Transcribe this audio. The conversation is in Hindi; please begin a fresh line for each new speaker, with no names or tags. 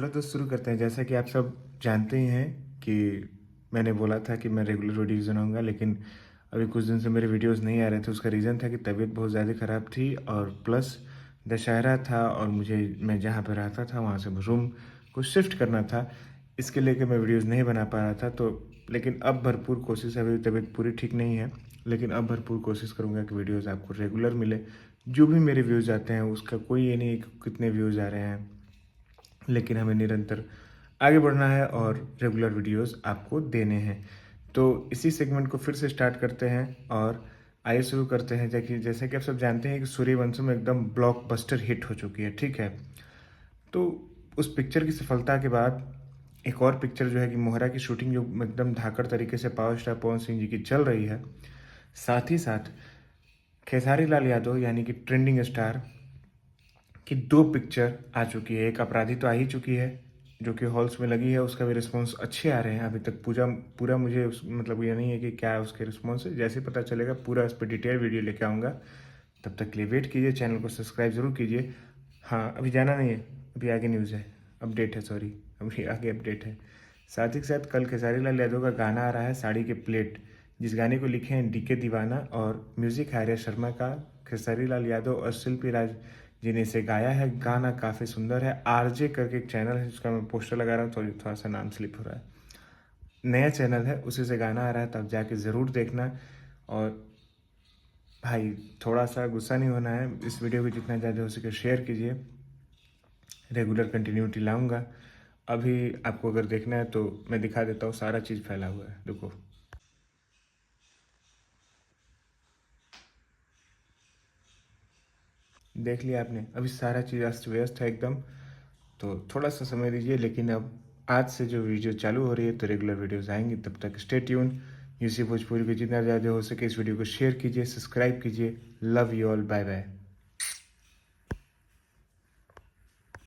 चलो तो शुरू करते हैं। जैसा कि आप सब जानते ही हैं कि मैंने बोला था कि मैं रेगुलर वीडियोज़ बनाऊँगा, लेकिन अभी कुछ दिन से मेरे वीडियोज़ नहीं आ रहे थे। उसका रीज़न था कि तबीयत बहुत ज़्यादा ख़राब थी और प्लस दशहरा था और मैं जहाँ पे रहता था वहाँ से रूम को शिफ्ट करना था। इसके लेके मैं वीडियोज़ नहीं बना पा रहा था। तो लेकिन अब भरपूर कोशिश है, अभी तबीयत पूरी ठीक नहीं है, लेकिन अब भरपूर कोशिश करूँगा कि वीडियोज़ आपको रेगुलर मिले। जो भी मेरे व्यूज़ आते हैं उसका कोई ये नहीं है कि कितने व्यूज़ आ रहे हैं, लेकिन हमें निरंतर आगे बढ़ना है और रेगुलर वीडियोस आपको देने हैं। तो इसी सेगमेंट को फिर से स्टार्ट करते हैं और आइए शुरू करते हैं। जैसे कि आप सब जानते हैं कि सूर्यवंशम एकदम ब्लॉकबस्टर हिट हो चुकी है, ठीक है। तो उस पिक्चर की सफलता के बाद एक और पिक्चर जो है कि मोहरा की शूटिंग जो एकदम धाकड़ तरीके से पावर स्टार पवन सिंह जी की चल रही है, साथ ही साथ खेसारी लाल यादव यानी कि ट्रेंडिंग स्टार कि 2 पिक्चर आ चुकी है। एक अपराधी तो आ ही चुकी है, जो कि हॉल्स में लगी है, उसका भी रिस्पॉन्स अच्छे आ रहे हैं। अभी तक पूरा मुझे मतलब ये नहीं है कि क्या है उसके रिस्पॉन्स है। जैसे पता चलेगा पूरा इस पर डिटेल वीडियो लेके आऊँगा। तब तक के लिए वेट कीजिए, चैनल को सब्सक्राइब ज़रूर कीजिए। हाँ, अभी जाना नहीं है, अभी आगे न्यूज़ है, अपडेट है, सॉरी, अभी आगे अपडेट है। साथ ही साथ कल खेसारी लाल यादव का गाना आ रहा है, साड़ी के प्लेट, जिस गाने को लिखे हैं डीके दीवाना और म्यूज़िक है आर्या शर्मा का। खेसारी लाल यादव और शिल्पी राज जी ने इसे गाया है। गाना काफ़ी सुंदर है। आरजे करके एक चैनल है जिसका मैं पोस्टर लगा रहा हूँ, तो थोड़ा सा नाम स्लिप हो रहा है। नया चैनल है, उसी से गाना आ रहा है, तब जाके ज़रूर देखना। और भाई थोड़ा सा गुस्सा नहीं होना है, इस वीडियो को जितना ज़्यादा हो सके शेयर कीजिए। रेगुलर कंटिन्यूटी लाऊंगा। अभी आपको अगर देखना है तो मैं दिखा देता हूँ, सारा चीज़ फैला हुआ है, देखो। देख लिया आपने, अभी सारा चीज़ अस्त व्यस्त है एकदम। तो थोड़ा सा समय दीजिए, लेकिन अब आज से जो वीडियो चालू हो रही है तो रेगुलर वीडियोज़ आएंगी। तब तक स्टे ट्यून। यूसी भोजपुरी को जितना ज़्यादा हो सके इस वीडियो को शेयर कीजिए, सब्सक्राइब कीजिए। Love you all, bye bye.